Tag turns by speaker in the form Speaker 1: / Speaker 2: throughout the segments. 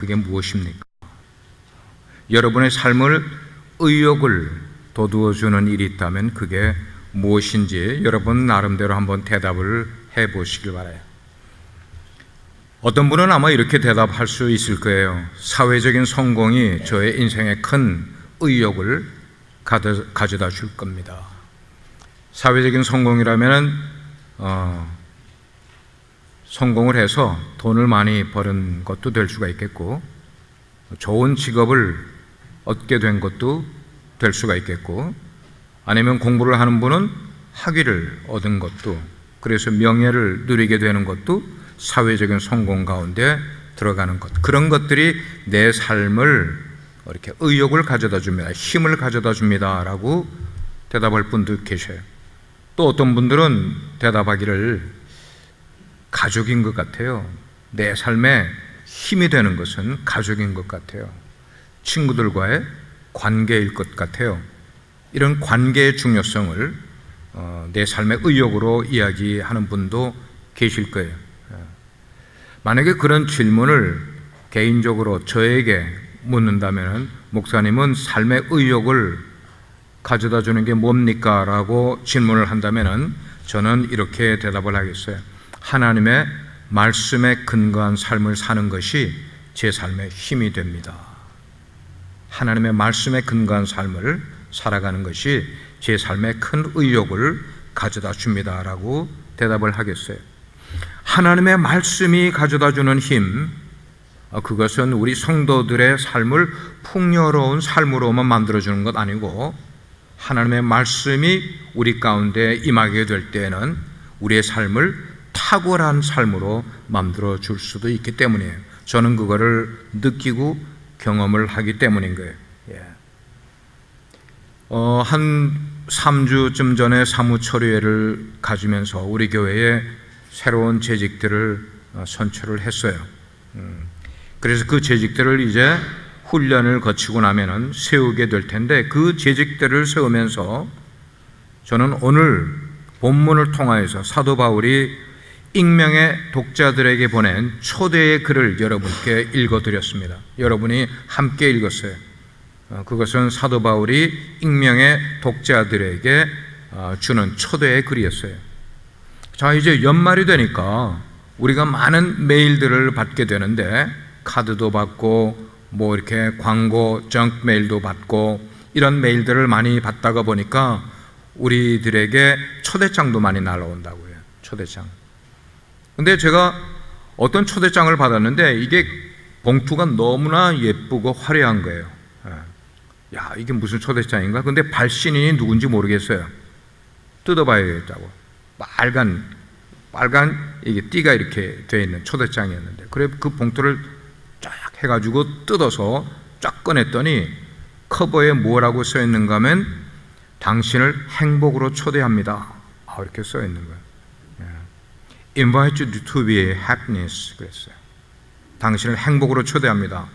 Speaker 1: 그게 무엇입니까? 여러분의 삶을 의욕을 돋우어주는 일이 있다면 그게 무엇인지 여러분 나름대로 한번 대답을 해보시길 바라요. 어떤 분은 아마 이렇게 대답할 수 있을 거예요. 사회적인 성공이 저의 인생에 큰 의욕을 가져다 줄 겁니다. 사회적인 성공이라면 성공을 해서 돈을 많이 버는 것도 될 수가 있겠고, 좋은 직업을 얻게 된 것도 될 수가 있겠고, 아니면 공부를 하는 분은 학위를 얻은 것도, 그래서 명예를 누리게 되는 것도 사회적인 성공 가운데 들어가는 것, 그런 것들이 내 삶을 이렇게 의욕을 가져다 줍니다. 힘을 가져다 줍니다 라고 대답할 분도 계셔요. 또 어떤 분들은 대답하기를 가족인 것 같아요. 내 삶에 힘이 되는 것은 가족인 것 같아요. 친구들과의 관계일 것 같아요. 이런 관계의 중요성을 내 삶의 의욕으로 이야기하는 분도 계실 거예요. 만약에 그런 질문을 개인적으로 저에게 묻는다면, 목사님은 삶의 의욕을 가져다 주는 게 뭡니까? 라고 질문을 한다면 저는 이렇게 대답을 하겠어요. 하나님의 말씀에 근거한 삶을 사는 것이 제 삶의 힘이 됩니다. 하나님의 말씀에 근거한 삶을 살아가는 것이 제 삶에 큰 의욕을 가져다 줍니다 라고 대답을 하겠어요. 하나님의 말씀이 가져다 주는 힘, 그것은 우리 성도들의 삶을 풍요로운 삶으로만 만들어주는 것 아니고, 하나님의 말씀이 우리 가운데 임하게 될 때에는 우리의 삶을 탁월한 삶으로 만들어 줄 수도 있기 때문이에요. 저는 그거를 느끼고 경험을 하기 때문인 거예요. 한 3주쯤 전에 사무처리회를 가지면서 우리 교회에 새로운 재직들을 선출을 했어요. 그래서 그 재직들을 이제 훈련을 거치고 나면은 세우게 될 텐데, 그 재직들을 세우면서 저는 오늘 본문을 통하여서 사도 바울이 익명의 독자들에게 보낸 초대의 글을 여러분께 읽어드렸습니다. 여러분이 함께 읽었어요. 그것은 사도 바울이 익명의 독자들에게 주는 초대의 글이었어요. 자, 이제 연말이 되니까 우리가 많은 메일들을 받게 되는데, 카드도 받고 뭐 이렇게 광고 정크 메일도 받고 이런 메일들을 많이 받다가 보니까 우리들에게 초대장도 많이 날라온다고요. 초대장. 근데 제가 어떤 초대장을 받았는데 이게 봉투가 너무나 예쁘고 화려한 거예요. 야, 이게 무슨 초대장인가? 근데 발신인이 누군지 모르겠어요. 뜯어봐야겠다고. 빨간 이게 띠가 이렇게 되어 있는 초대장이었는데, 그래 그 봉투를 쫙 해가지고 뜯어서 쫙 꺼냈더니 커버에 뭐라고 써 있는가 하면 당신을 행복으로 초대합니다. 이렇게 써 있는 거예요. Invite you to be happiness 그랬어요. 당신을 행복으로 초대합니다.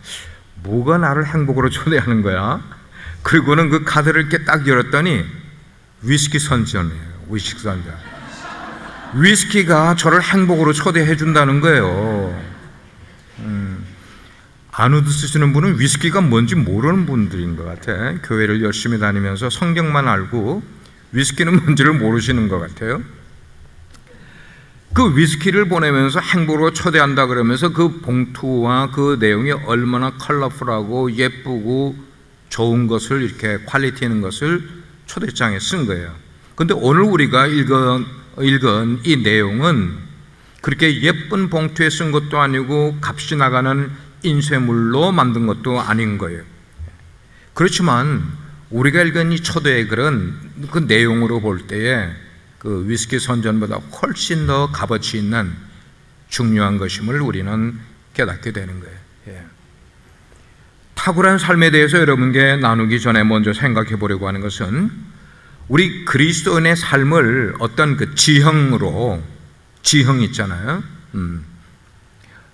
Speaker 1: 뭐가 나를 행복으로 초대하는 거야? 그리고는 그 카드를 이렇게 딱 열었더니 위스키 선전이에요. 위스키 선전. 위스키가 저를 행복으로 초대해 준다는 거예요. 안우드 쓰시는 분은 위스키가 뭔지 모르는 분들인 것 같아. 교회를 열심히 다니면서 성경만 알고 위스키는 뭔지를 모르시는 것 같아요. 그 위스키를 보내면서 행복으로 초대한다 그러면서 그 봉투와 그 내용이 얼마나 컬러풀하고 예쁘고 좋은 것을, 이렇게 퀄리티 있는 것을 초대장에 쓴 거예요. 근데 오늘 우리가 읽은 이 내용은 그렇게 예쁜 봉투에 쓴 것도 아니고 값이 나가는 인쇄물로 만든 것도 아닌 거예요. 그렇지만 우리가 읽은 이 초대의 글은 그 내용으로 볼 때에 그 위스키 선전보다 훨씬 더 값어치 있는 중요한 것임을 우리는 깨닫게 되는 거예요. 탁월한 삶에 대해서 여러분께 나누기 전에 먼저 생각해 보려고 하는 것은, 우리 그리스도인의 삶을 어떤 그 지형 있잖아요.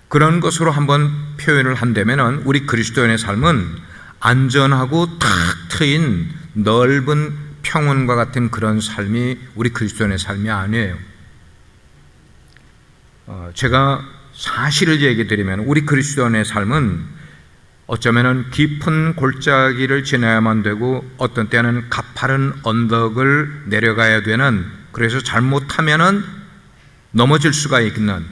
Speaker 1: 그런 것으로 한번 표현을 한다면, 우리 그리스도인의 삶은 안전하고 탁 트인 넓은 평원과 같은 그런 삶이 우리 그리스도인의 삶이 아니에요. 제가 사실을 얘기 드리면 우리 그리스도인의 삶은 어쩌면은 깊은 골짜기를 지나야만 되고 어떤 때는 가파른 언덕을 내려가야 되는, 그래서 잘못하면은 넘어질 수가 있는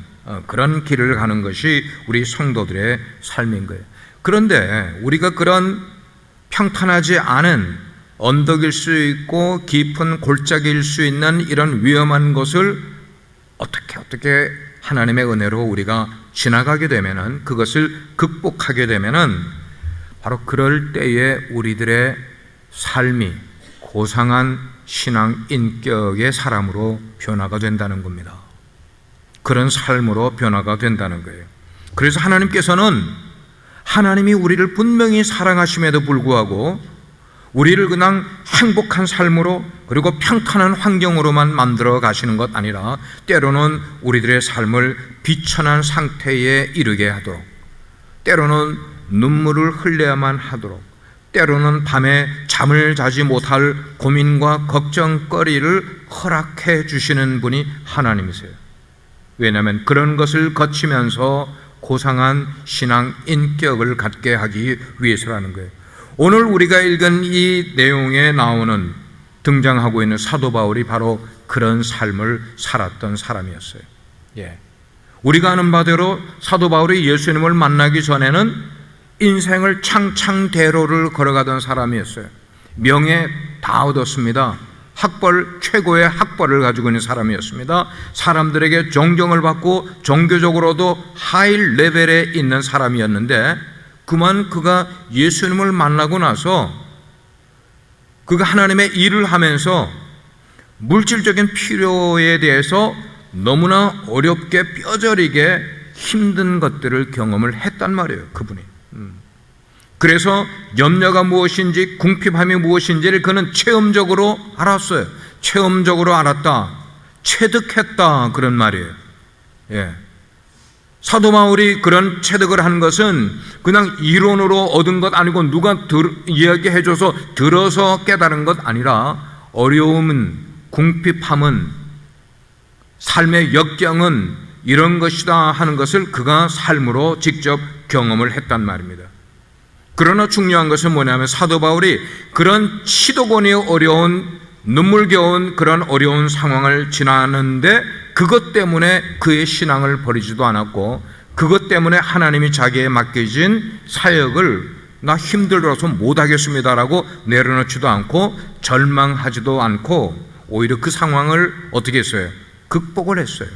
Speaker 1: 그런 길을 가는 것이 우리 성도들의 삶인 거예요. 그런데 우리가 그런 평탄하지 않은 언덕일 수 있고 깊은 골짜기일 수 있는 이런 위험한 곳을 어떻게 하나님의 은혜로 우리가 지나가게 되면은, 그것을 극복하게 되면은 바로 그럴 때에 우리들의 삶이 고상한 신앙 인격의 사람으로 변화가 된다는 겁니다. 그런 삶으로 변화가 된다는 거예요. 그래서 하나님께서는, 하나님이 우리를 분명히 사랑하심에도 불구하고 우리를 그냥 행복한 삶으로 그리고 평탄한 환경으로만 만들어 가시는 것 아니라 때로는 우리들의 삶을 비천한 상태에 이르게 하도록, 때로는 눈물을 흘려야만 하도록, 때로는 밤에 잠을 자지 못할 고민과 걱정거리를 허락해 주시는 분이 하나님이세요. 왜냐하면 그런 것을 거치면서 고상한 신앙 인격을 갖게 하기 위해서라는 거예요. 오늘 우리가 읽은 이 내용에 나오는, 등장하고 있는 사도 바울이 바로 그런 삶을 살았던 사람이었어요. 우리가 아는 바대로 사도 바울이 예수님을 만나기 전에는 인생을 창창대로를 걸어가던 사람이었어요. 명예 다 얻었습니다. 학벌, 최고의 학벌을 가지고 있는 사람이었습니다. 사람들에게 존경을 받고 종교적으로도 하이 레벨에 있는 사람이었는데, 그만 그가 예수님을 만나고 나서 그가 하나님의 일을 하면서 물질적인 필요에 대해서 너무나 어렵게 뼈저리게 힘든 것들을 경험을 했단 말이에요, 그분이. 그래서 염려가 무엇인지, 궁핍함이 무엇인지를 그는 체험적으로 알았어요. 체험적으로 알았다, 체득했다, 그런 말이에요. 사도 바울이 그런 체득을 한 것은 그냥 이론으로 얻은 것 아니고 누가 이야기해줘서 들어서 깨달은 것 아니라, 어려움은, 궁핍함은, 삶의 역경은 이런 것이다 하는 것을 그가 삶으로 직접 경험을 했단 말입니다. 그러나 중요한 것은 뭐냐면, 사도 바울이 그런 치도곤이 어려운, 눈물겨운 그런 어려운 상황을 지나는데 그것 때문에 그의 신앙을 버리지도 않았고, 그것 때문에 하나님이 자기에 맡겨진 사역을 나 힘들어서 못하겠습니다라고 내려놓지도 않고 절망하지도 않고, 오히려 그 상황을 어떻게 했어요? 극복을 했어요.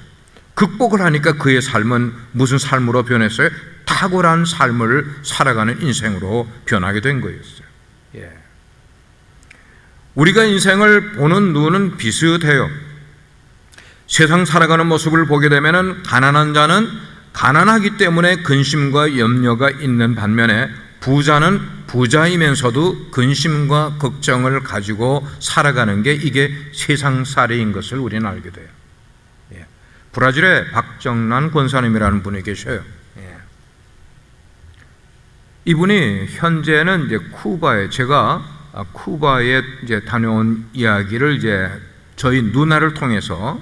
Speaker 1: 극복을 하니까 그의 삶은 무슨 삶으로 변했어요? 탁월한 삶을 살아가는 인생으로 변하게 된 거였어요. 우리가 인생을 보는 눈은 비슷해요. 세상 살아가는 모습을 보게 되면 가난한 자는 가난하기 때문에 근심과 염려가 있는 반면에, 부자는 부자이면서도 근심과 걱정을 가지고 살아가는 게 이게 세상살이인 것을 우리는 알게 돼요. 브라질에 박정란 권사님이라는 분이 계셔요. 이분이 현재는 이제 쿠바에, 제가 쿠바에 이제 다녀온 이야기를 이제 저희 누나를 통해서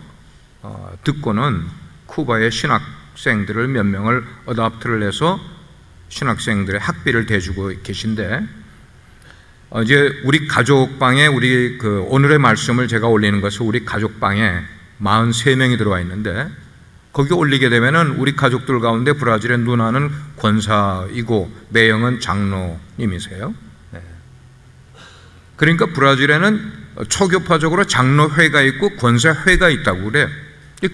Speaker 1: 듣고는 쿠바의 신학생들을 몇 명을 어답트를 해서 신학생들의 학비를 대주고 계신데, 이제 우리 가족방에 우리 오늘의 말씀을 제가 올리는 것은 우리 가족방에 43명이 들어와 있는데, 거기 올리게 되면은 우리 가족들 가운데 브라질의 누나는 권사이고 매형은 장로님이세요. 그러니까 브라질에는 초교파적으로 장로회가 있고 권사회가 있다고 그래요.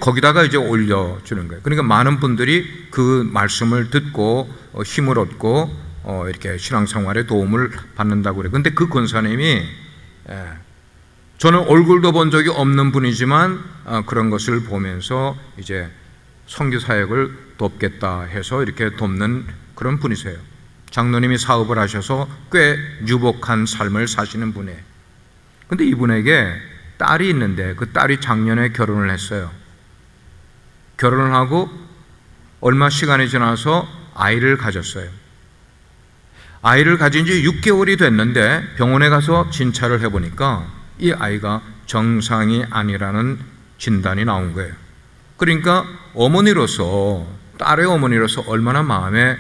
Speaker 1: 거기다가 이제 올려주는 거예요. 그러니까 많은 분들이 그 말씀을 듣고 힘을 얻고 이렇게 신앙생활에 도움을 받는다고 그래요. 근데 그 권사님이, 저는 얼굴도 본 적이 없는 분이지만 그런 것을 보면서 이제 선교 사역을 돕겠다 해서 이렇게 돕는 그런 분이세요. 장로님이 사업을 하셔서 꽤 유복한 삶을 사시는 분이에요. 근데 이분에게 딸이 있는데 그 딸이 작년에 결혼을 했어요. 결혼을 하고 얼마 시간이 지나서 아이를 가졌어요. 아이를 가진 지 6개월이 됐는데 병원에 가서 진찰을 해보니까 이 아이가 정상이 아니라는 진단이 나온 거예요. 그러니까 어머니로서, 딸의 어머니로서 얼마나 마음에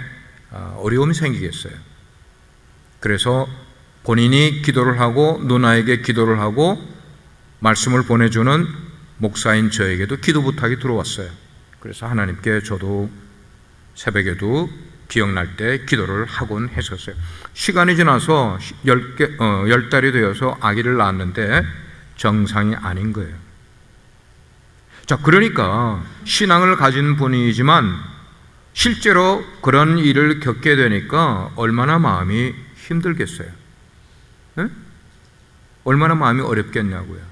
Speaker 1: 어려움이 생기겠어요. 그래서 본인이 기도를 하고 누나에게 기도를 하고 말씀을 보내주는 목사인 저에게도 기도 부탁이 들어왔어요. 그래서 하나님께 저도 새벽에도 기억날 때 기도를 하곤 했었어요. 시간이 지나서 10달이 되어서 아기를 낳았는데 정상이 아닌 거예요. 자, 그러니까 신앙을 가진 분이지만 실제로 그런 일을 겪게 되니까 얼마나 마음이 힘들겠어요. 네? 얼마나 마음이 어렵겠냐고요.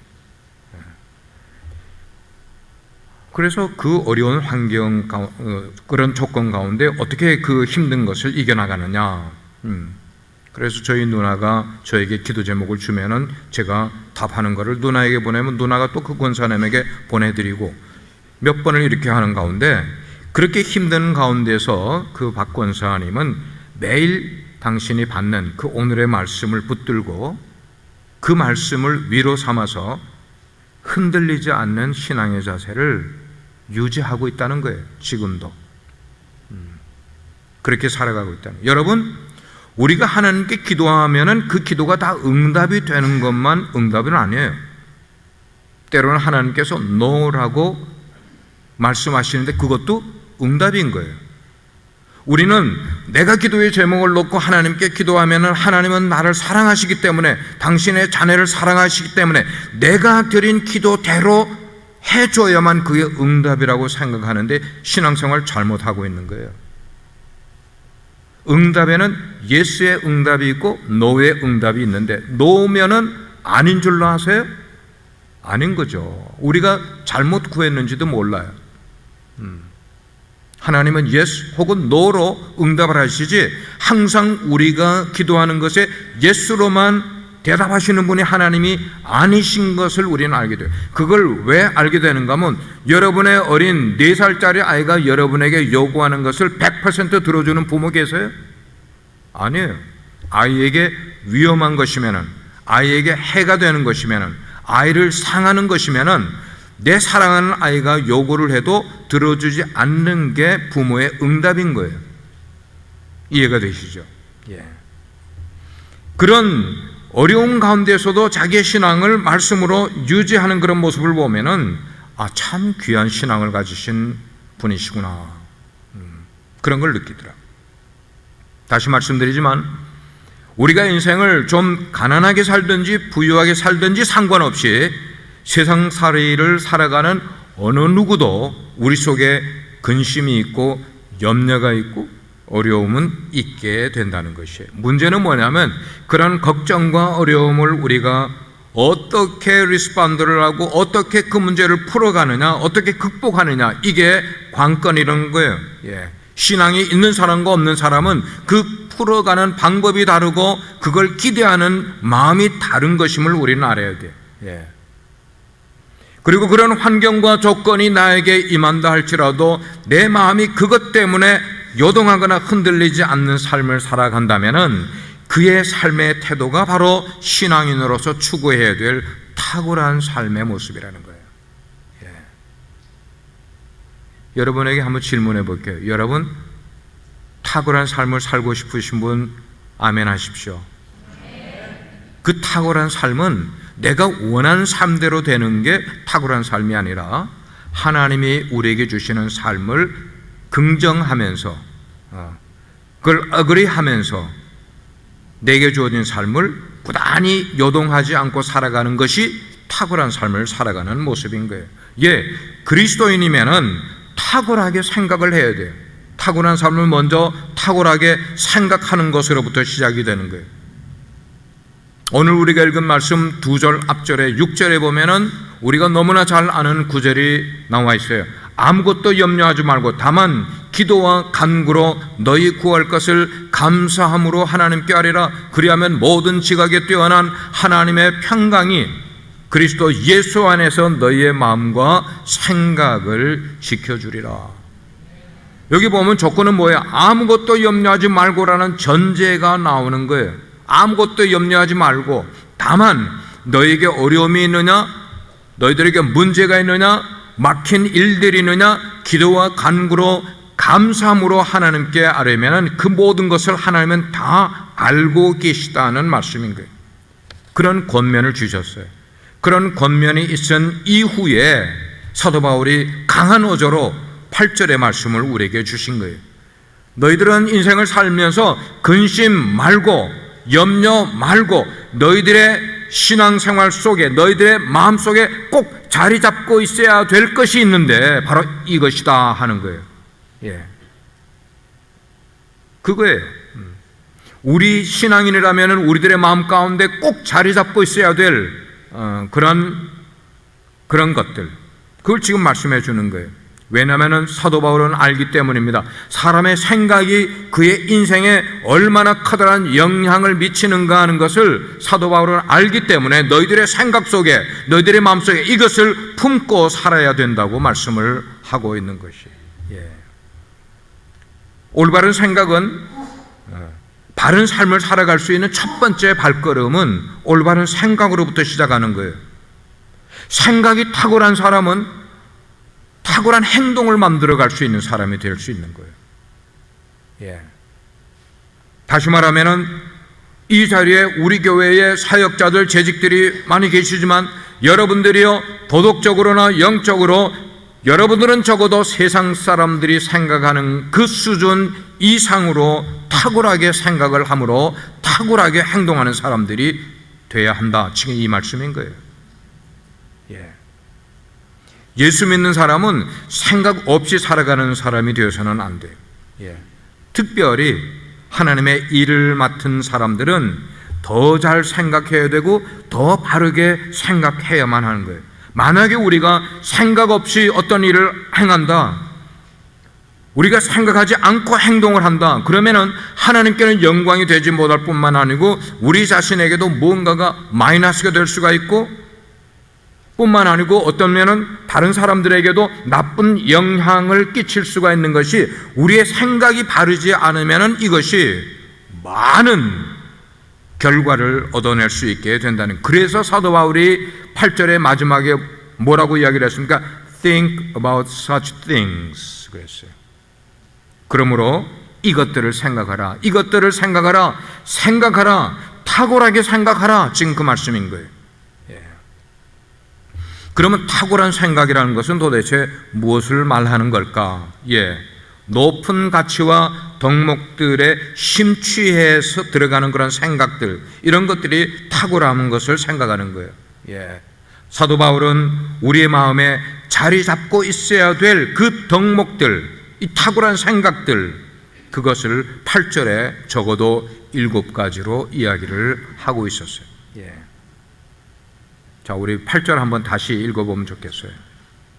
Speaker 1: 그래서 그 어려운 환경, 그런 조건 가운데 어떻게 그 힘든 것을 이겨나가느냐. 그래서 저희 누나가 저에게 기도 제목을 주면은 제가 답하는 것을 누나에게 보내면 누나가 또 그 권사님에게 보내드리고 몇 번을 이렇게 하는 가운데, 그렇게 힘든 가운데서 그 박 권사님은 매일 당신이 받는 그 오늘의 말씀을 붙들고 그 말씀을 위로 삼아서 흔들리지 않는 신앙의 자세를 유지하고 있다는 거예요. 지금도 그렇게 살아가고 있다는 거예요. 여러분, 우리가 하나님께 기도하면은 그 기도가 다 응답이 되는 것만 응답은 아니에요. 때로는 하나님께서 no라고 말씀하시는데 그것도 응답인 거예요. 우리는 내가 기도의 제목을 놓고 하나님께 기도하면은 하나님은 나를 사랑하시기 때문에, 당신의 자녀를 사랑하시기 때문에 내가 드린 기도대로 해줘야만 그게 응답이라고 생각하는데 신앙생활 잘못하고 있는 거예요. 응답에는 예스의 응답이 있고 노의 응답이 있는데, 노면은 아닌 줄로 아세요? 아닌 거죠. 우리가 잘못 구했는지도 몰라요. 하나님은 yes 혹은 no로 응답을 하시지, 항상 우리가 기도하는 것에 yes로만 대답하시는 분이 하나님이 아니신 것을 우리는 알게 돼요. 그걸 왜 알게 되는가 하면, 여러분의 어린 4살짜리 아이가 여러분에게 요구하는 것을 100% 들어주는 부모 계세요? 아니에요. 아이에게 위험한 것이면은, 아이에게 해가 되는 것이면은, 아이를 상하는 것이면은 내 사랑하는 아이가 요구를 해도 들어주지 않는 게 부모의 응답인 거예요. 이해가 되시죠? 예. 그런 어려운 가운데서도 자기의 신앙을 말씀으로 유지하는 그런 모습을 보면은, 아, 참 귀한 신앙을 가지신 분이시구나. 그런 걸 느끼더라. 다시 말씀드리지만, 우리가 인생을 좀 가난하게 살든지 부유하게 살든지 상관없이 세상살이를 살아가는 어느 누구도 우리 속에 근심이 있고 염려가 있고 어려움은 있게 된다는 것이에요. 문제는 뭐냐면, 그런 걱정과 어려움을 우리가 어떻게 리스폰드를 하고 어떻게 그 문제를 풀어가느냐, 어떻게 극복하느냐, 이게 관건이라는 거예요. 예. 신앙이 있는 사람과 없는 사람은 그 풀어가는 방법이 다르고 그걸 기대하는 마음이 다른 것임을 우리는 알아야 돼요. 예. 그리고 그런 환경과 조건이 나에게 임한다 할지라도 내 마음이 그것 때문에 요동하거나 흔들리지 않는 삶을 살아간다면은 그의 삶의 태도가 바로 신앙인으로서 추구해야 될 탁월한 삶의 모습이라는 거예요. 예. 여러분에게 한번 질문해 볼게요. 여러분, 탁월한 삶을 살고 싶으신 분 아멘 하십시오. 그 탁월한 삶은 내가 원하는 삶대로 되는 게 탁월한 삶이 아니라 하나님이 우리에게 주시는 삶을 긍정하면서 그걸 어그리하면서 내게 주어진 삶을 부단히 요동하지 않고 살아가는 것이 탁월한 삶을 살아가는 모습인 거예요. 예, 그리스도인이면은 탁월하게 생각을 해야 돼요. 탁월한 삶을 먼저 탁월하게 생각하는 것으로부터 시작이 되는 거예요. 오늘 우리가 읽은 말씀 2절 앞절에 6절에 보면은 우리가 너무나 잘 아는 구절이 나와 있어요. 아무것도 염려하지 말고 다만 기도와 간구로 너희 구할 것을 감사함으로 하나님께 아뢰라. 그리하면 모든 지각에 뛰어난 하나님의 평강이 그리스도 예수 안에서 너희의 마음과 생각을 지켜주리라. 여기 보면 조건은 뭐예요? 아무것도 염려하지 말고라는 전제가 나오는 거예요. 아무것도 염려하지 말고 다만 너희에게 어려움이 있느냐, 너희들에게 문제가 있느냐, 막힌 일들이 있느냐, 기도와 간구로 감사함으로 하나님께 아뢰면 그 모든 것을 하나님은 다 알고 계시다는 말씀인 거예요. 그런 권면을 주셨어요. 그런 권면이 있은 이후에 사도 바울이 강한 어조로 8절의 말씀을 우리에게 주신 거예요. 너희들은 인생을 살면서 근심 말고 염려 말고 너희들의 신앙생활 속에 너희들의 마음속에 꼭 자리 잡고 있어야 될 것이 있는데 바로 이것이다 하는 거예요. 예, 그거예요. 우리 신앙인이라면 우리들의 마음 가운데 꼭 자리 잡고 있어야 될 그런 것들, 그걸 지금 말씀해 주는 거예요. 왜냐하면 사도 바울은 알기 때문입니다. 사람의 생각이 그의 인생에 얼마나 커다란 영향을 미치는가 하는 것을 사도 바울은 알기 때문에 너희들의 생각 속에 너희들의 마음속에 이것을 품고 살아야 된다고 말씀을 하고 있는 것이에요. 예. 올바른 생각은 바른 삶을 살아갈 수 있는 첫 번째 발걸음은 올바른 생각으로부터 시작하는 거예요. 생각이 탁월한 사람은 탁월한 행동을 만들어갈 수 있는 사람이 될 수 있는 거예요. 예. 다시 말하면 이 자리에 우리 교회의 사역자들, 재직들이 많이 계시지만 여러분들이요, 도덕적으로나 영적으로 여러분들은 적어도 세상 사람들이 생각하는 그 수준 이상으로 탁월하게 생각을 함으로 탁월하게 행동하는 사람들이 돼야 한다. 지금 이 말씀인 거예요. 예. 예수 믿는 사람은 생각 없이 살아가는 사람이 되어서는 안 돼요. 예. 특별히 하나님의 일을 맡은 사람들은 더 잘 생각해야 되고 더 바르게 생각해야만 하는 거예요. 만약에 우리가 생각 없이 어떤 일을 행한다, 우리가 생각하지 않고 행동을 한다, 그러면은 하나님께는 영광이 되지 못할 뿐만 아니고 우리 자신에게도 무언가가 마이너스가 될 수가 있고, 뿐만 아니고 어떤 면은 다른 사람들에게도 나쁜 영향을 끼칠 수가 있는 것이, 우리의 생각이 바르지 않으면 이것이 많은 결과를 얻어낼 수 있게 된다는. 그래서 사도 바울이 8절의 마지막에 뭐라고 이야기를 했습니까? Think about such things 그랬어요. 그러므로 이것들을 생각하라, 이것들을 생각하라, 생각하라, 탁월하게 생각하라, 지금 그 말씀인 거예요. 그러면 탁월한 생각이라는 것은 도대체 무엇을 말하는 걸까? 예, 높은 가치와 덕목들에 심취해서 들어가는 그런 생각들, 이런 것들이 탁월한 것을 생각하는 거예요. 예, 사도 바울은 우리의 마음에 자리 잡고 있어야 될 그 덕목들, 이 탁월한 생각들, 그것을 8절에 적어도 7가지로 이야기를 하고 있었어요. 예. 자, 우리 8절 한번 다시 읽어보면 좋겠어요.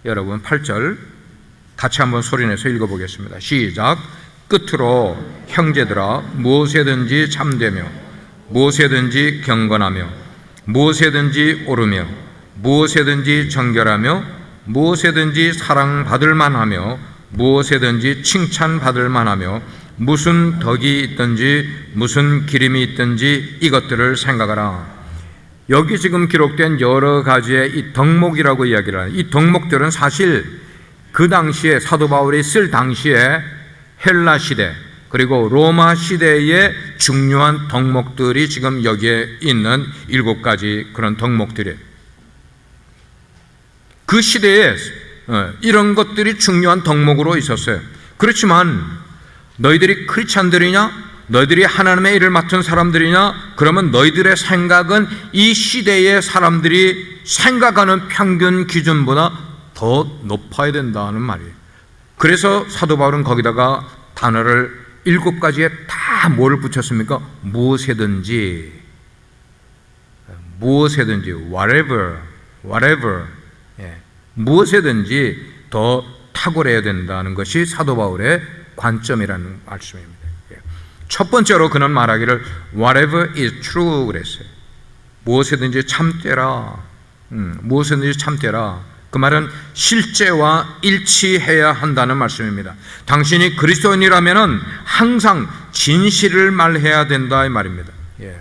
Speaker 1: 여러분 8절 같이 한번 소리내서 읽어보겠습니다. 시작. 끝으로 형제들아, 무엇에든지 참되며 무엇에든지 경건하며 무엇에든지 옳으며 무엇에든지 정결하며 무엇에든지 사랑받을 만하며 무엇에든지 칭찬받을 만하며 무슨 덕이 있든지 무슨 기림이 있든지 이것들을 생각하라. 여기 지금 기록된 여러 가지의 이 덕목이라고 이야기를 하는, 이 덕목들은 사실 그 당시에 사도 바울이 쓸 당시에 헬라 시대 그리고 로마 시대의 중요한 덕목들이 지금 여기에 있는 7가지 그런 덕목들이에요. 그 시대에 이런 것들이 중요한 덕목으로 있었어요. 그렇지만 너희들이 크리스찬들이냐, 너희들이 하나님의 일을 맡은 사람들이냐, 그러면 너희들의 생각은 이 시대의 사람들이 생각하는 평균 기준보다 더 높아야 된다는 말이에요. 그래서 사도 바울은 거기다가 단어를 7가지에 다 뭘 붙였습니까? 무엇에든지, 무엇에든지, whatever, 예. 무엇에든지 더 탁월해야 된다는 것이 사도 바울의 관점이라는 말씀입니다. 첫 번째로 그는 말하기를 whatever is true 그랬어요. 무엇이든지 참되라. 무엇이든지 참되라. 그 말은 실제와 일치해야 한다는 말씀입니다. 당신이 그리스도인이라면 항상 진실을 말해야 된다 이 말입니다. 예.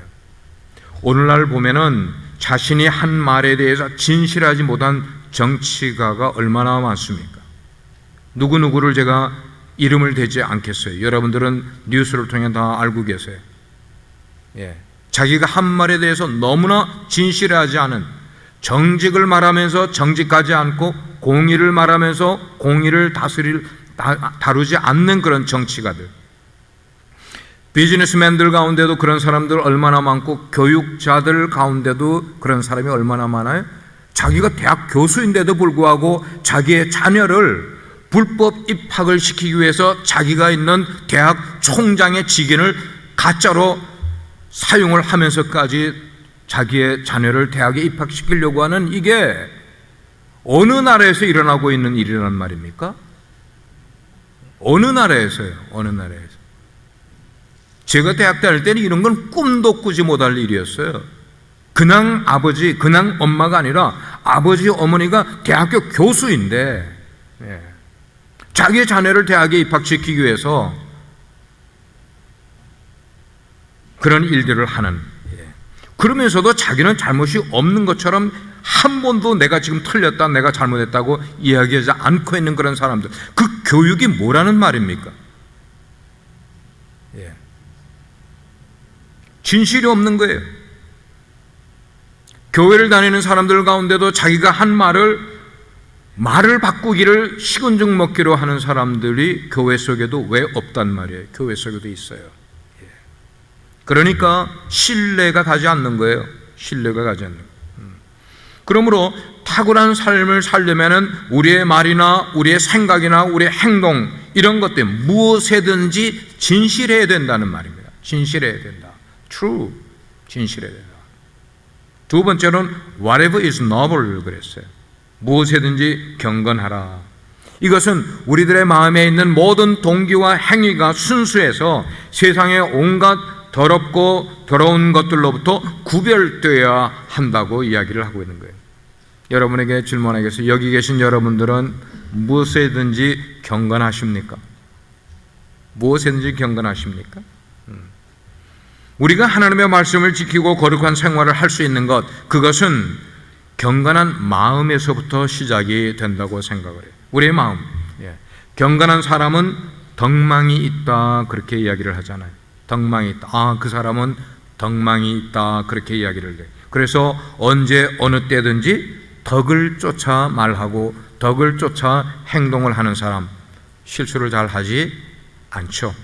Speaker 1: 오늘날 보면은 자신이 한 말에 대해서 진실하지 못한 정치가가 얼마나 많습니까? 누구누구를 제가 이름을 대지 않겠어요? 여러분들은 뉴스를 통해 다 알고 계세요. 자기가 한 말에 대해서 너무나 진실하지 않은, 정직을 말하면서 정직하지 않고 공의를 말하면서 공의를 다루지 않는 그런 정치가들, 비즈니스맨들 가운데도 그런 사람들 얼마나 많고 교육자들 가운데도 그런 사람이 얼마나 많아요? 자기가 대학 교수인데도 불구하고 자기의 자녀를 불법 입학을 시키기 위해서 자기가 있는 대학 총장의 직위를 가짜로 사용을 하면서까지 자기의 자녀를 대학에 입학시키려고 하는, 이게 어느 나라에서 일어나고 있는 일이란 말입니까? 어느 나라에서요? 어느 나라에서? 제가 대학 다닐 때는 이런 건 꿈도 꾸지 못할 일이었어요. 그냥 아버지, 그냥 엄마가 아니라 아버지, 어머니가 대학교 교수인데 자기의 자녀를 대학에 입학시키기 위해서 그런 일들을 하는, 그러면서도 자기는 잘못이 없는 것처럼 한 번도 내가 지금 틀렸다, 내가 잘못했다고 이야기하지 않고 있는 그런 사람들, 그 교육이 뭐라는 말입니까? 진실이 없는 거예요. 교회를 다니는 사람들 가운데도 자기가 한 말을 바꾸기를 식은죽 먹기로 하는 사람들이 교회 속에도 왜 없단 말이에요? 교회 속에도 있어요. 그러니까 신뢰가 가지 않는 거예요. 신뢰가 가지 않는 거예요. 그러므로 탁월한 삶을 살려면 우리의 말이나 우리의 생각이나 우리의 행동, 이런 것들 무엇에든지 진실해야 된다는 말입니다. 진실해야 된다. True. 진실해야 된다. 두 번째로는 whatever is noble 그랬어요. 무엇에든지 경건하라. 이것은 우리들의 마음에 있는 모든 동기와 행위가 순수해서 세상의 온갖 더럽고 더러운 것들로부터 구별되어야 한다고 이야기를 하고 있는 거예요. 여러분에게 질문하겠습니다. 여기 계신 여러분들은 무엇에든지 경건하십니까? 무엇에든지 경건하십니까? 우리가 하나님의 말씀을 지키고 거룩한 생활을 할 수 있는 것, 그것은 경건한 마음에서부터 시작이 된다고 생각을 해요. 우리의 마음. 경건한 사람은 덕망이 있다, 그렇게 이야기를 하잖아요. 덕망이 있다. 그 사람은 덕망이 있다, 그렇게 이야기를 해요. 그래서 언제 어느 때든지 덕을 쫓아 말하고 덕을 쫓아 행동을 하는 사람, 실수를 잘 하지 않죠.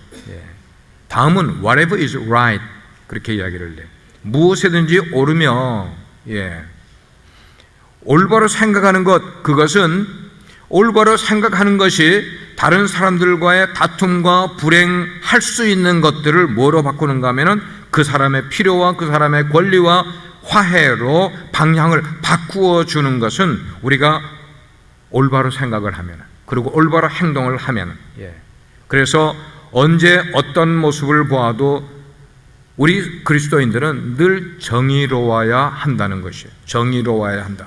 Speaker 1: 다음은 whatever is right, 그렇게 이야기를 해요. 무엇이든지 옳으며, 올바로 생각하는 것, 그것은 올바로 생각하는 것이 다른 사람들과의 다툼과 불행할 수 있는 것들을 뭐로 바꾸는가 하면은 그 사람의 필요와 그 사람의 권리와 화해로 방향을 바꾸어 주는 것은 우리가 올바로 생각을 하면, 그리고 올바로 행동을 하면, 그래서 언제 어떤 모습을 보아도 우리 그리스도인들은 늘 정의로워야 한다는 것이에요. 정의로워야 한다.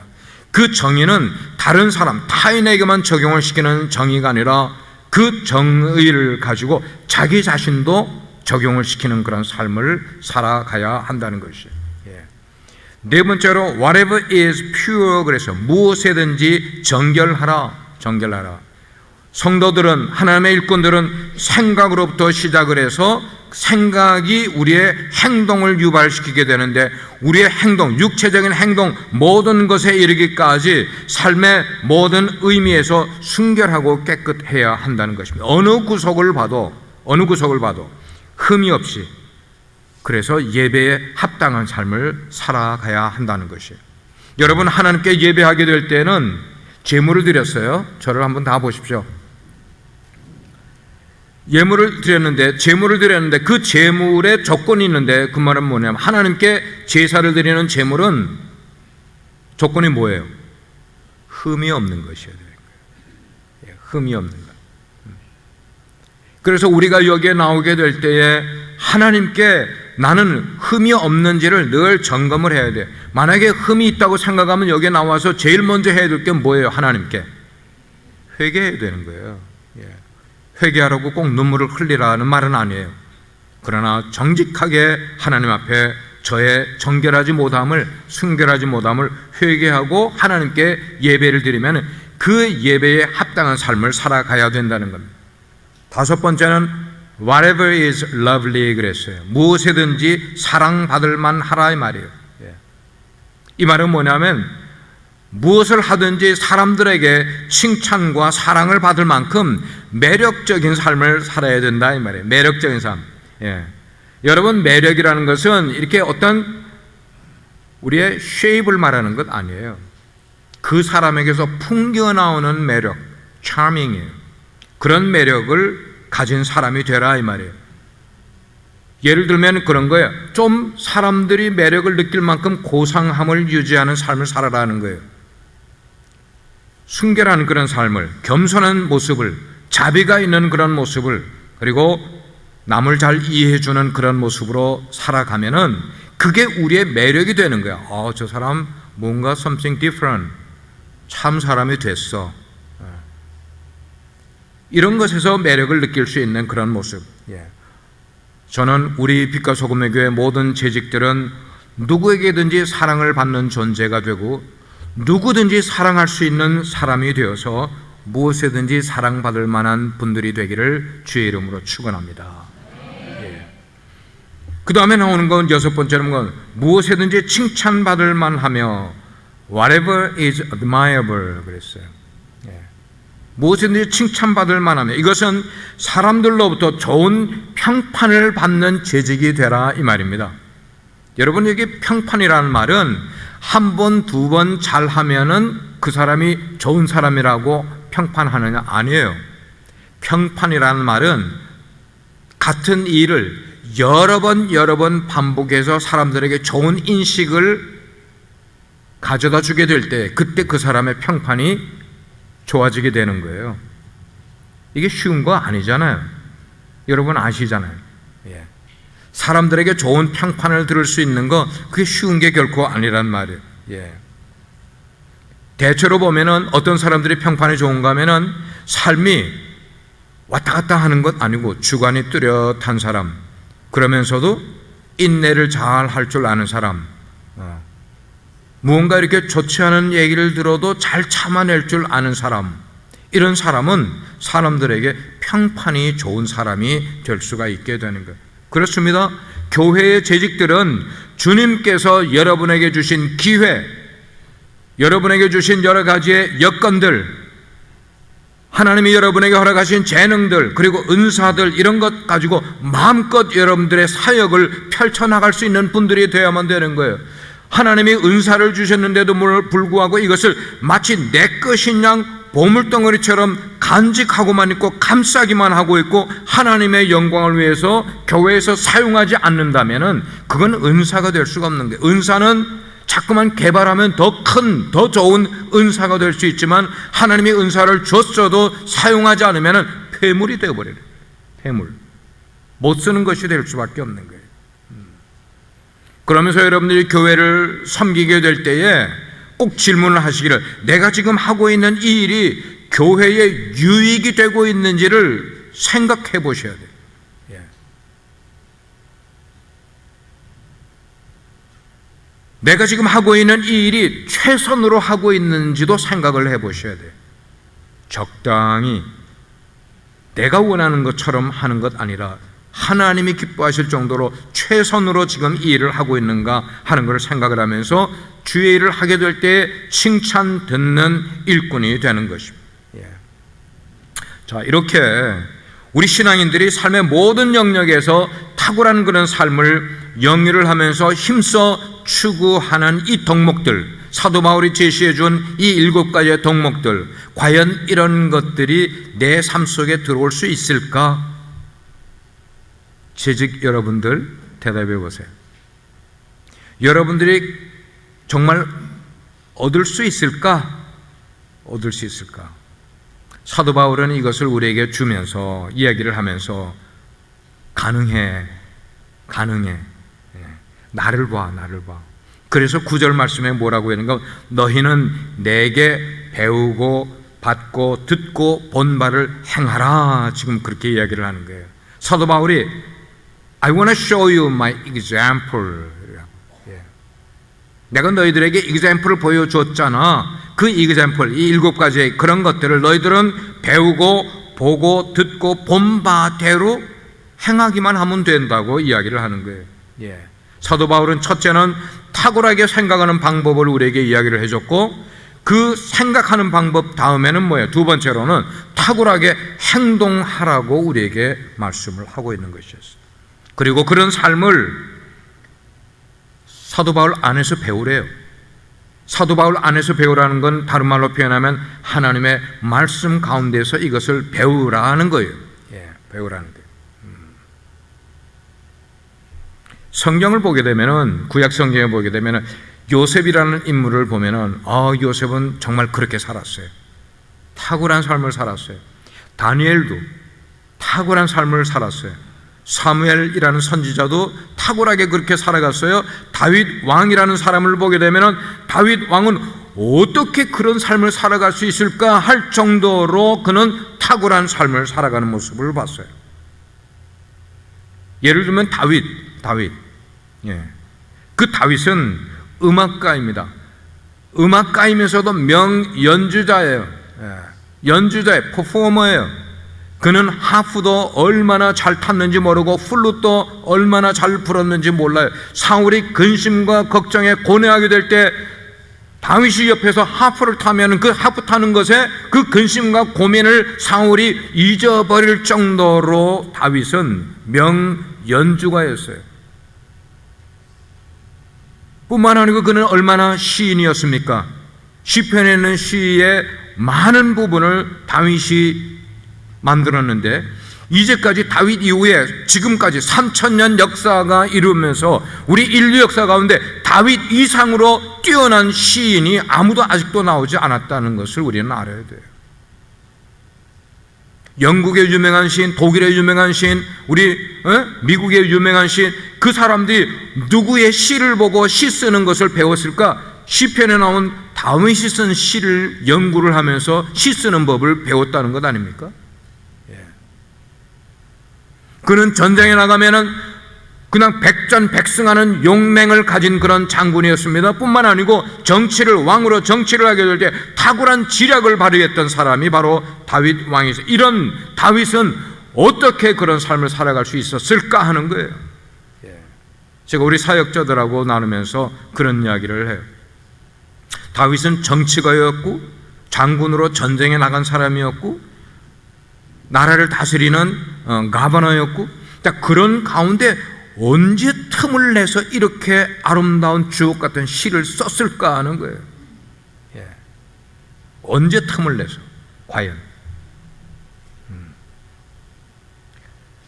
Speaker 1: 그 정의는 다른 사람, 타인에게만 적용을 시키는 정의가 아니라 그 정의를 가지고 자기 자신도 적용을 시키는 그런 삶을 살아가야 한다는 것이에요. 네 번째로 whatever is pure, 그래서 무엇에든지 정결하라. 정결하라. 성도들은, 하나님의 일꾼들은 생각으로부터 시작을 해서 생각이 우리의 행동을 유발시키게 되는데, 우리의 행동, 육체적인 행동 모든 것에 이르기까지 삶의 모든 의미에서 순결하고 깨끗해야 한다는 것입니다. 어느 구석을 봐도 흠이 없이, 그래서 예배에 합당한 삶을 살아가야 한다는 것이에요. 여러분, 하나님께 예배하게 될 때는 제물을 드렸어요. 저를 한번 다 보십시오. 제물을 드렸는데 그 제물에 조건이 있는데, 그 말은 뭐냐면 하나님께 제사를 드리는 제물은 조건이 뭐예요? 흠이 없는 것이어야 되는 거예요. 흠이 없는 것. 그래서 우리가 여기에 나오게 될 때에 하나님께 나는 흠이 없는지를 늘 점검을 해야 돼요. 만약에 흠이 있다고 생각하면 여기에 나와서 제일 먼저 해야 될 게 뭐예요? 하나님께 회개해야 되는 거예요. 회개하라고 꼭 눈물을 흘리라는 말은 아니에요. 그러나 정직하게 하나님 앞에 저의 정결하지 못함을, 순결하지 못함을 회개하고 하나님께 예배를 드리면 그 예배에 합당한 삶을 살아가야 된다는 겁니다. 다섯 번째는 whatever is lovely 그랬어요. 무엇이든지 사랑받을 만하라 이 말이에요. 이 말은 뭐냐면 무엇을 하든지 사람들에게 칭찬과 사랑을 받을 만큼 매력적인 삶을 살아야 된다 이 말이에요. 매력적인 삶. 여러분, 매력이라는 것은 이렇게 어떤 우리의 쉐입을 말하는 것 아니에요. 그 사람에게서 풍겨 나오는 매력, charming이에요. 그런 매력을 가진 사람이 되라 이 말이에요. 예를 들면 그런 거예요. 좀 사람들이 매력을 느낄 만큼 고상함을 유지하는 삶을 살아라는 거예요. 순결한 그런 삶을, 겸손한 모습을, 자비가 있는 그런 모습을, 그리고 남을 잘 이해해주는 그런 모습으로 살아가면은 그게 우리의 매력이 되는 거야. 저 사람 뭔가 something different, 참 사람이 됐어. 이런 것에서 매력을 느낄 수 있는 그런 모습. 저는 우리 빛과 소금의 교회 모든 재직들은 누구에게든지 사랑을 받는 존재가 되고 누구든지 사랑할 수 있는 사람이 되어서 무엇에든지 사랑받을 만한 분들이 되기를 주의 이름으로 축원합니다. 그 다음에 나오는 건 여섯 번째는 건 무엇에든지 칭찬받을 만하며 whatever is admirable 그랬어요. 무엇이든지 칭찬받을 만하며, 이것은 사람들로부터 좋은 평판을 받는 재직이 되라 이 말입니다. 여러분, 여기 평판이라는 말은 한 번, 두 번 잘하면은 그 사람이 좋은 사람이라고 평판하느냐 아니에요. 평판이라는 말은 같은 일을 여러 번 반복해서 사람들에게 좋은 인식을 가져다 주게 될 때 그때 그 사람의 평판이 좋아지게 되는 거예요. 이게 쉬운 거 아니잖아요. 여러분 아시잖아요. 사람들에게 좋은 평판을 들을 수 있는 거 그게 쉬운 게 결코 아니란 말이에요. 대체로 보면은 어떤 사람들이 평판이 좋은가 하면은 삶이 왔다 갔다 하는 것 아니고 주관이 뚜렷한 사람, 그러면서도 인내를 잘 할 줄 아는 사람, 무언가 이렇게 좋지 않은 얘기를 들어도 잘 참아낼 줄 아는 사람, 이런 사람은 사람들에게 평판이 좋은 사람이 될 수가 있게 되는 거예요. 그렇습니다. 교회의 재직들은 주님께서 여러분에게 주신 기회, 여러분에게 주신 여러 가지의 여건들, 하나님이 여러분에게 허락하신 재능들, 그리고 은사들, 이런 것 가지고 마음껏 여러분들의 사역을 펼쳐나갈 수 있는 분들이 되어야만 되는 거예요. 하나님이 은사를 주셨는데도 불구하고 이것을 마치 내 것인 양 보물덩어리처럼 간직하고만 있고 감싸기만 하고 있고 하나님의 영광을 위해서 교회에서 사용하지 않는다면 그건 은사가 될 수가 없는 거예요. 은사는 자꾸만 개발하면 더 큰, 더 좋은 은사가 될 수 있지만 하나님이 은사를 줬어도 사용하지 않으면 폐물이 되어버려요. 폐물. 못 쓰는 것이 될 수밖에 없는 거예요. 그러면서 여러분들이 교회를 섬기게 될 때에 꼭 질문을 하시기를, 내가 지금 하고 있는 이 일이 교회에 유익이 되고 있는지를 생각해 보셔야 돼요. 내가 지금 하고 있는 이 일이 최선으로 하고 있는지도 생각을 해 보셔야 돼요. 적당히 내가 원하는 것처럼 하는 것 아니라 하나님이 기뻐하실 정도로 최선으로 지금 이 일을 하고 있는가 하는 것을 생각을 하면서 주의 일을 하게 될 때 칭찬 듣는 일꾼이 되는 것입니다. 자, 이렇게 우리 신앙인들이 삶의 모든 영역에서 탁월한 그런 삶을 영위를 하면서 힘써 추구하는 이 덕목들, 사도 바울이 제시해 준 이 7가지의 덕목들, 과연 이런 것들이 내 삶 속에 들어올 수 있을까? 재직 여러분들 대답해 보세요. 여러분들이 정말 얻을 수 있을까? 얻을 수 있을까? 사도 바울은 이것을 우리에게 주면서 이야기를 하면서 가능해. 나를 봐. 그래서 9절 말씀에 뭐라고 했는가? 너희는 내게 배우고 받고 듣고 본 바를 행하라. 지금 그렇게 이야기를 하는 거예요. 사도 바울이 I want to show you my example. 내가 너희들에게 example을 보여줬잖아. 그 example, 이 7가지의 그런 것들을 너희들은 배우고 보고 듣고 본 바대로 행하기만 하면 된다고 이야기를 하는 거예요. 사도 바울은 첫째는 탁월하게 생각하는 방법을 우리에게 이야기를 해줬고, 그 생각하는 방법 다음에는 뭐예요? 두 번째로는 탁월하게 행동하라고 우리에게 말씀을 하고 있는 것이었어요. 그리고 그런 삶을 사도 바울 안에서 배우래요. 사도 바울 안에서 배우라는 건 다른 말로 표현하면 하나님의 말씀 가운데서 이것을 배우라는 거예요. 배우라는 거예요. 성경을 보게 되면은, 구약 성경을 보게 되면은 요셉이라는 인물을 보면은 요셉은 정말 그렇게 살았어요. 탁월한 삶을 살았어요. 다니엘도 탁월한 삶을 살았어요. 사무엘이라는 선지자도 탁월하게 그렇게 살아갔어요. 다윗 왕이라는 사람을 보게 되면은 다윗 왕은 어떻게 그런 삶을 살아갈 수 있을까 할 정도로 그는 탁월한 삶을 살아가는 모습을 봤어요. 예를 들면 다윗. 그 다윗은 음악가입니다. 음악가이면서도 명연주자예요. 연주자의 퍼포머예요. 그는 하프도 얼마나 잘 탔는지 모르고 플룻도 얼마나 잘 불었는지 몰라요. 사울이 근심과 걱정에 고뇌하게 될 때 다윗이 옆에서 하프를 타면 그 하프 타는 것에 그 근심과 고민을 사울이 잊어버릴 정도로 다윗은 명연주가였어요. 뿐만 아니고 그는 얼마나 시인이었습니까? 시편에 있는 시의 많은 부분을 다윗이 만들었는데, 이제까지 다윗 이후에 지금까지 3000년 역사가 이루면서 우리 인류 역사 가운데 다윗 이상으로 뛰어난 시인이 아무도 아직도 나오지 않았다는 것을 우리는 알아야 돼요. 영국의 유명한 시인, 독일의 유명한 시인, 미국의 유명한 시인, 그 사람들이 누구의 시를 보고 시 쓰는 것을 배웠을까? 시편에 나온 다윗이 쓴 시를 연구를 하면서 시 쓰는 법을 배웠다는 것 아닙니까? 그는 전쟁에 나가면은 그냥 백전백승하는 용맹을 가진 그런 장군이었습니다. 뿐만 아니고 왕으로 정치를 하게 될 때 탁월한 지략을 발휘했던 사람이 바로 다윗 왕이었어요. 이런 다윗은 어떻게 그런 삶을 살아갈 수 있었을까 하는 거예요. 제가 우리 사역자들하고 나누면서 그런 이야기를 해요. 다윗은 정치가였고 장군으로 전쟁에 나간 사람이었고 나라를 다스리는 가버너였고, 그런 가운데 언제 틈을 내서 이렇게 아름다운 주옥 같은 시를 썼을까 하는 거예요. 언제 틈을 내서 과연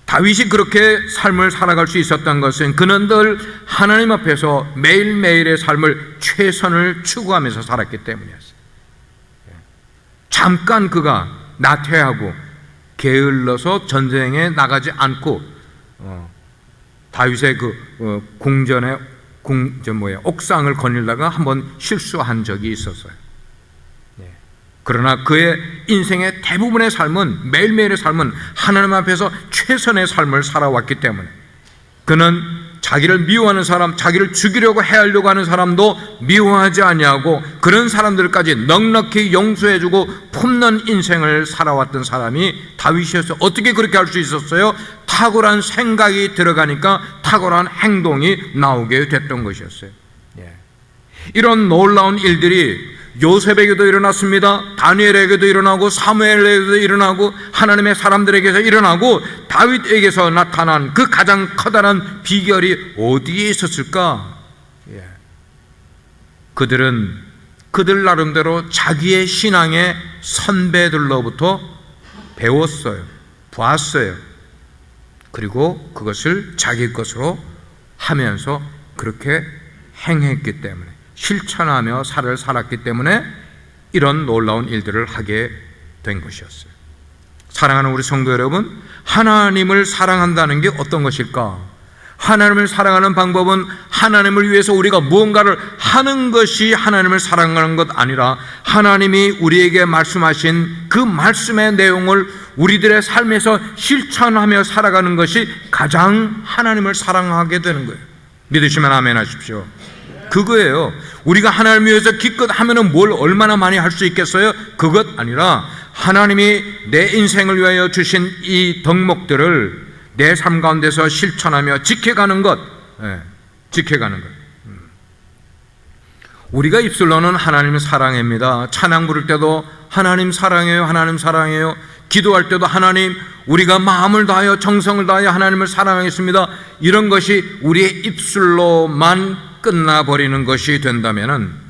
Speaker 1: 다윗이 그렇게 삶을 살아갈 수 있었던 것은 그는 늘 하나님 앞에서 매일매일의 삶을 최선을 추구하면서 살았기 때문이었어요. 잠깐 그가 나태하고 게을러서 전쟁에 나가지 않고 다윗의 궁전의 옥상을 거닐다가 한번 실수한 적이 있었어요. 그러나 그의 인생의 대부분의 삶은, 매일매일의 삶은 하나님 앞에서 최선의 삶을 살아왔기 때문에 그는 자기를 미워하는 사람, 자기를 죽이려고 해하려고 하는 사람도 미워하지 아니하고 그런 사람들까지 넉넉히 용서해주고 품는 인생을 살아왔던 사람이 다윗이었어요. 어떻게 그렇게 할 수 있었어요? 탁월한 생각이 들어가니까 탁월한 행동이 나오게 됐던 것이었어요. 이런 놀라운 일들이 요셉에게도 일어났습니다. 다니엘에게도 일어나고 사무엘에게도 일어나고 하나님의 사람들에게서 일어나고 다윗에게서 나타난 그 가장 커다란 비결이 어디에 있었을까? 그들은 그들 나름대로 자기의 신앙의 선배들로부터 배웠어요. 봤어요. 그리고 그것을 자기 것으로 하면서 그렇게 행했기 때문에, 실천하며 살을 살았기 때문에 이런 놀라운 일들을 하게 된 것이었어요. 사랑하는 우리 성도 여러분, 하나님을 사랑한다는 게 어떤 것일까? 하나님을 사랑하는 방법은 하나님을 위해서 우리가 무언가를 하는 것이 하나님을 사랑하는 것 아니라 하나님이 우리에게 말씀하신 그 말씀의 내용을 우리들의 삶에서 실천하며 살아가는 것이 가장 하나님을 사랑하게 되는 거예요. 믿으시면 아멘 하십시오. 그거예요. 우리가 하나님을 위해서 기껏 하면은 뭘 얼마나 많이 할 수 있겠어요? 그것 아니라 하나님이 내 인생을 위하여 주신 이 덕목들을 내 삶 가운데서 실천하며 지켜가는 것, 지켜가는 것. 우리가 입술로는 하나님 사랑합니다. 찬양 부를 때도 하나님 사랑해요, 하나님 사랑해요. 기도할 때도 하나님, 우리가 마음을 다하여 정성을 다하여 하나님을 사랑하겠습니다. 이런 것이 우리의 입술로만 끝나버리는 것이 된다면은,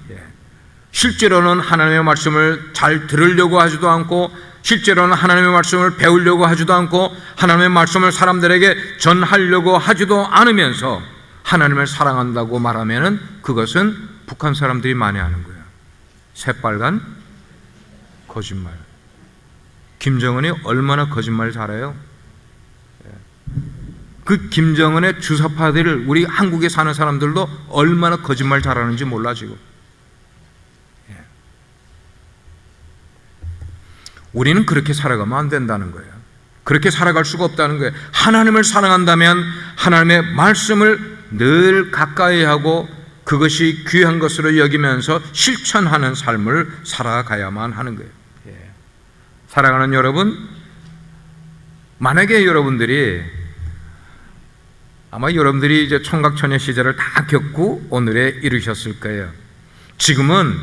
Speaker 1: 실제로는 하나님의 말씀을 잘 들으려고 하지도 않고, 실제로는 하나님의 말씀을 배우려고 하지도 않고, 하나님의 말씀을 사람들에게 전하려고 하지도 않으면서 하나님을 사랑한다고 말하면은 그것은 북한 사람들이 많이 하는 거예요. 새빨간 거짓말. 김정은이 얼마나 거짓말 잘해요? 그 김정은의 주사파들을 우리 한국에 사는 사람들도 얼마나 거짓말 잘하는지 몰라 지금. 우리는 그렇게 살아가면 안 된다는 거예요. 그렇게 살아갈 수가 없다는 거예요. 하나님을 사랑한다면 하나님의 말씀을 늘 가까이 하고 그것이 귀한 것으로 여기면서 실천하는 삶을 살아가야만 하는 거예요. 사랑하는 여러분, 만약에 여러분들이 아마 여러분들이 이제 총각처녀 시절을 다 겪고 오늘에 이르셨을 거예요. 지금은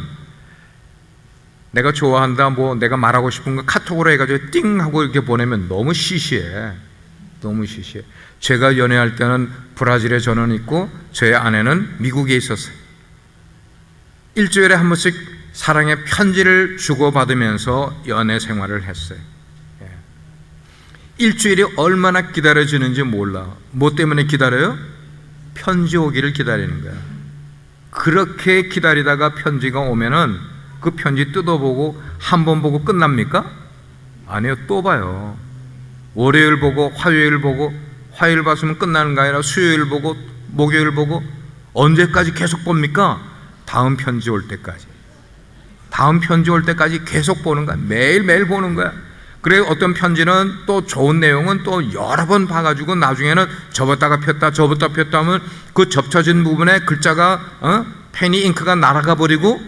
Speaker 1: 내가 좋아한다, 뭐 내가 말하고 싶은 거 카톡으로 해가지고 띵 하고 이렇게 보내면 너무 시시해. 너무 시시해. 제가 연애할 때는 브라질에 저는 있고 저의 아내는 미국에 있었어요. 일주일에 한 번씩 사랑의 편지를 주고받으면서 연애 생활을 했어요. 일주일이 얼마나 기다려지는지 몰라. 뭐 때문에 기다려요? 편지 오기를 기다리는 거야. 그렇게 기다리다가 편지가 오면은 그 편지 뜯어보고 한 번 보고 끝납니까? 아니요, 또 봐요. 월요일 보고 화요일 보고, 화요일 봤으면 끝나는 거 아니라 수요일 보고 목요일 보고, 언제까지 계속 봅니까? 다음 편지 올 때까지. 다음 편지 올 때까지 계속 보는 거야. 매일매일 보는 거야. 그래, 어떤 편지는 또 좋은 내용은 또 여러 번 봐가지고 나중에는 접었다가 폈다 접었다 폈다 하면 그 접혀진 부분에 글자가 펜이 잉크가 날아가 버리고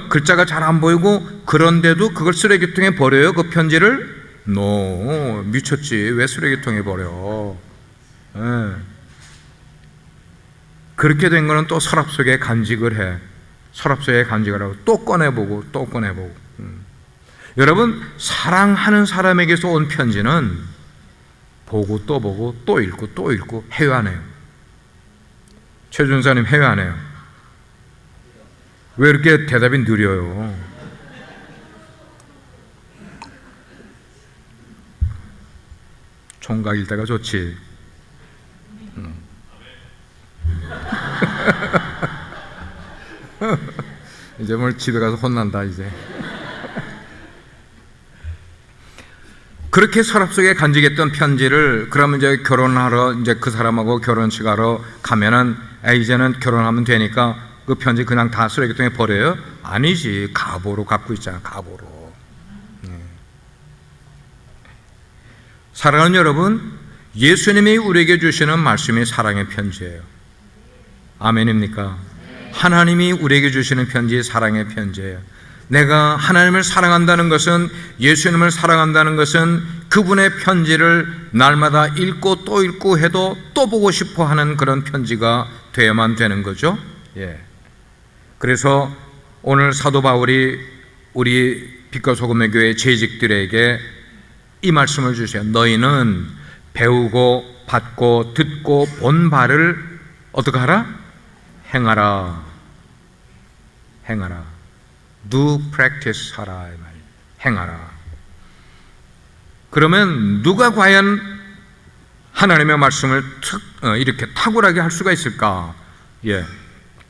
Speaker 1: 글자가 잘 안 보이고, 그런데도 그걸 쓰레기통에 버려요, 그 편지를? 미쳤지. 왜 쓰레기통에 버려? 그렇게 된 거는 또 서랍 속에 간직을 해. 서랍 속에 간직을 하고 또 꺼내보고 또 꺼내보고. 여러분, 사랑하는 사람에게서 온 편지는 보고 또 읽고 또 읽고 해야 하네요. 최준사님 해야 하네요. 왜 이렇게 대답이 느려요? 총각 일대가 좋지. 이제 뭘 집에 가서 혼난다 이제. 그렇게 서랍 속에 간직했던 편지를, 그러면 이제 결혼하러, 이제 그 사람하고 결혼식 하러 가면은 이제는 결혼하면 되니까 그 편지 그냥 다 쓰레기통에 버려요? 아니지. 가보로 갖고 있잖아, 가보로. 사랑하는 여러분, 예수님이 우리에게 주시는 말씀이 사랑의 편지예요. 아멘입니까? 하나님이 우리에게 주시는 편지 사랑의 편지예요. 내가 하나님을 사랑한다는 것은, 예수님을 사랑한다는 것은 그분의 편지를 날마다 읽고 또 읽고 해도 또 보고 싶어 하는 그런 편지가 되어야만 되는 거죠. 그래서 오늘 사도 바울이 우리 빛과 소금의 교회 재직들에게 이 말씀을 주세요. 너희는 배우고 받고 듣고 본 바를 어떻게 하라? 행하라. 행하라. Do practice 하라. 행하라. 그러면 누가 과연 하나님의 말씀을 이렇게 탁월하게 할 수가 있을까?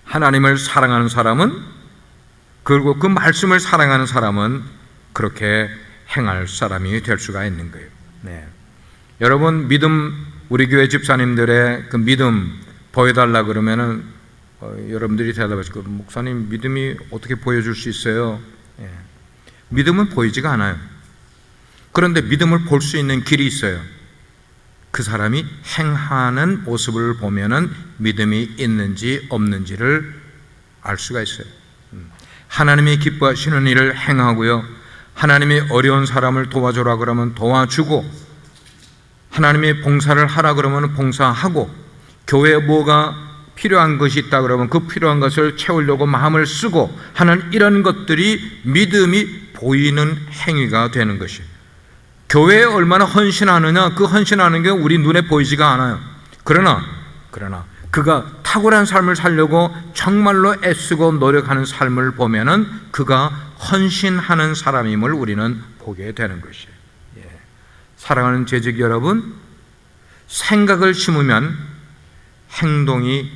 Speaker 1: 하나님을 사랑하는 사람은, 그리고 그 말씀을 사랑하는 사람은 그렇게 행할 사람이 될 수가 있는 거예요. 여러분, 믿음, 우리 교회 집사님들의 그 믿음 보여달라 그러면은 여러분들이 대답하실 거예요. 목사님, 믿음이 어떻게 보여줄 수 있어요? 믿음은 보이지가 않아요. 그런데 믿음을 볼 수 있는 길이 있어요. 그 사람이 행하는 모습을 보면은 믿음이 있는지 없는지를 알 수가 있어요. 하나님이 기뻐하시는 일을 행하고요, 하나님이 어려운 사람을 도와주라 그러면 도와주고, 하나님이 봉사를 하라 그러면 봉사하고, 교회에 뭐가 필요한 것이 있다 그러면 그 필요한 것을 채우려고 마음을 쓰고 하는 이런 것들이 믿음이 보이는 행위가 되는 것이에요. 교회에 얼마나 헌신하느냐, 그 헌신하는 게 우리 눈에 보이지가 않아요. 그러나 그가 탁월한 삶을 살려고 정말로 애쓰고 노력하는 삶을 보면은 그가 헌신하는 사람임을 우리는 보게 되는 것이에요. 사랑하는 재직 여러분, 생각을 심으면 행동이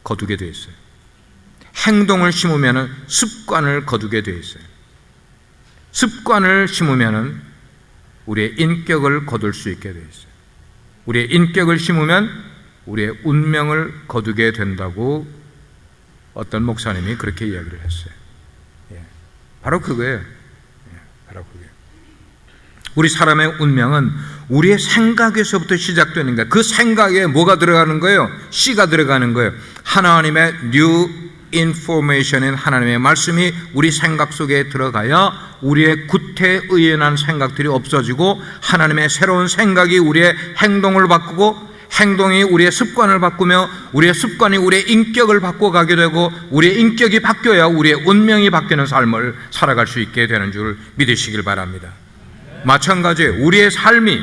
Speaker 1: 거두게 되어 있어요. 행동을 심으면 습관을 거두게 되어 있어요. 습관을 심으면 우리의 인격을 거둘 수 있게 되어 있어요. 우리의 인격을 심으면 우리의 운명을 거두게 된다고 어떤 목사님이 그렇게 이야기를 했어요. 바로 그거예요. 바로 그거예요. 우리 사람의 운명은 우리의 생각에서부터 시작되는 거예요. 그 생각에 뭐가 들어가는 거예요? 씨가 들어가는 거예요. 하나님의 new information인 하나님의 말씀이 우리 생각 속에 들어가야 우리의 구태의연한 생각들이 없어지고 하나님의 새로운 생각이 우리의 행동을 바꾸고, 행동이 우리의 습관을 바꾸며 우리의 습관이 우리의 인격을 바꿔가게 되고, 우리의 인격이 바뀌어야 우리의 운명이 바뀌는 삶을 살아갈 수 있게 되는 줄 믿으시길 바랍니다. 마찬가지예요. 우리의 삶이,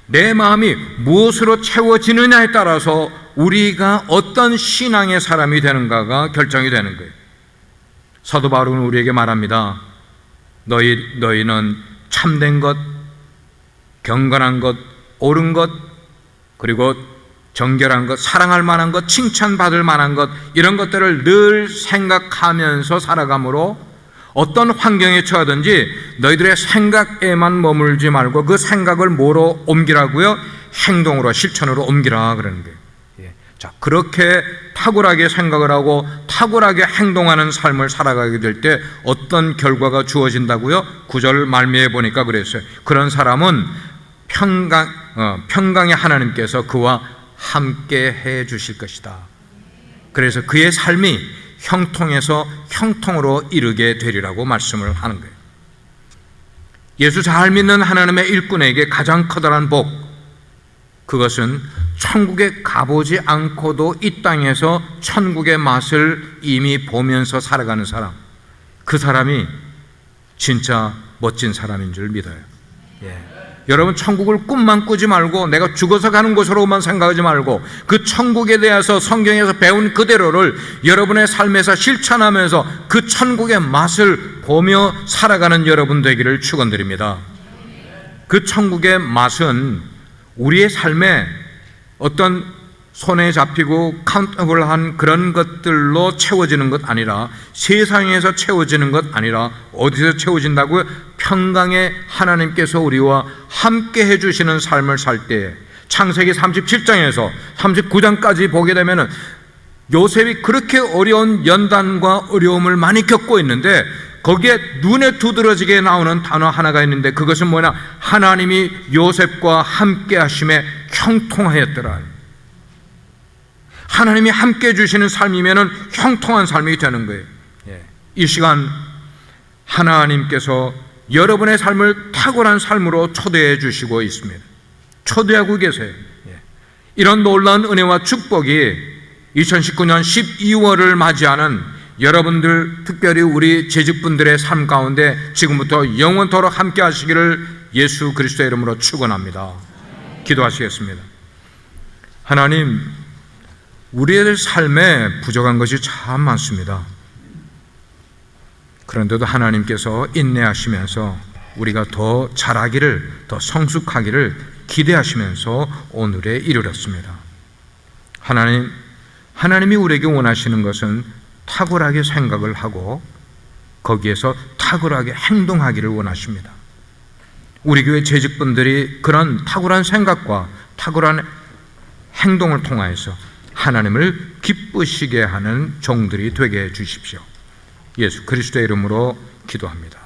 Speaker 1: 내 마음이 무엇으로 채워지느냐에 따라서 우리가 어떤 신앙의 사람이 되는가가 결정이 되는 거예요. 사도 바울은 우리에게 말합니다. 너희는 참된 것, 경건한 것, 옳은 것, 그리고 정결한 것, 사랑할 만한 것, 칭찬받을 만한 것, 이런 것들을 늘 생각하면서 살아가므로 어떤 환경에 처하든지 너희들의 생각에만 머물지 말고 그 생각을 뭐로 옮기라고요? 행동으로, 실천으로 옮기라 그러는 거예요. 자, 그렇게 탁월하게 생각을 하고 탁월하게 행동하는 삶을 살아가게 될 때 어떤 결과가 주어진다고요? 9절 말미에 보니까 그랬어요. 그런 사람은 평강의 하나님께서 그와 함께 해 주실 것이다. 그래서 그의 삶이 형통에서 형통으로 이르게 되리라고 말씀을 하는 거예요. 예수 잘 믿는 하나님의 일꾼에게 가장 커다란 복, 그것은 천국에 가보지 않고도 이 땅에서 천국의 맛을 이미 보면서 살아가는 사람, 그 사람이 진짜 멋진 사람인 줄 믿어요. 여러분, 천국을 꿈만 꾸지 말고 내가 죽어서 가는 곳으로만 생각하지 말고 그 천국에 대해서 성경에서 배운 그대로를 여러분의 삶에서 실천하면서 그 천국의 맛을 보며 살아가는 여러분 되기를 축원드립니다. 그 천국의 맛은 우리의 삶에 어떤 손에 잡히고 카운터블한 그런 것들로 채워지는 것 아니라, 세상에서 채워지는 것 아니라 어디서 채워진다고요? 평강의 하나님께서 우리와 함께 해주시는 삶을 살 때, 창세기 37장에서 39장까지 보게 되면 요셉이 그렇게 어려운 연단과 어려움을 많이 겪고 있는데 거기에 눈에 두드러지게 나오는 단어 하나가 있는데 그것은 뭐냐? 하나님이 요셉과 함께 하심에 형통하였더라. 하나님이 함께 해주시는 삶이면 형통한 삶이 되는 거예요. 이 시간 하나님께서 여러분의 삶을 탁월한 삶으로 초대해 주시고 있습니다. 초대하고 계세요. 이런 놀라운 은혜와 축복이 2019년 12월을 맞이하는 여러분들, 특별히 우리 재직분들의 삶 가운데 지금부터 영원토록 함께 하시기를 예수 그리스도의 이름으로 축원합니다. 기도하시겠습니다. 하나님, 우리의 삶에 부족한 것이 참 많습니다. 그런데도 하나님께서 인내하시면서 우리가 더 잘하기를, 더 성숙하기를 기대하시면서 오늘에 이르렀습니다. 하나님이 우리에게 원하시는 것은 탁월하게 생각을 하고 거기에서 탁월하게 행동하기를 원하십니다. 우리 교회 재직분들이 그런 탁월한 생각과 탁월한 행동을 통하여서 하나님을 기쁘시게 하는 종들이 되게 해 주십시오. 예수 그리스도의 이름으로 기도합니다.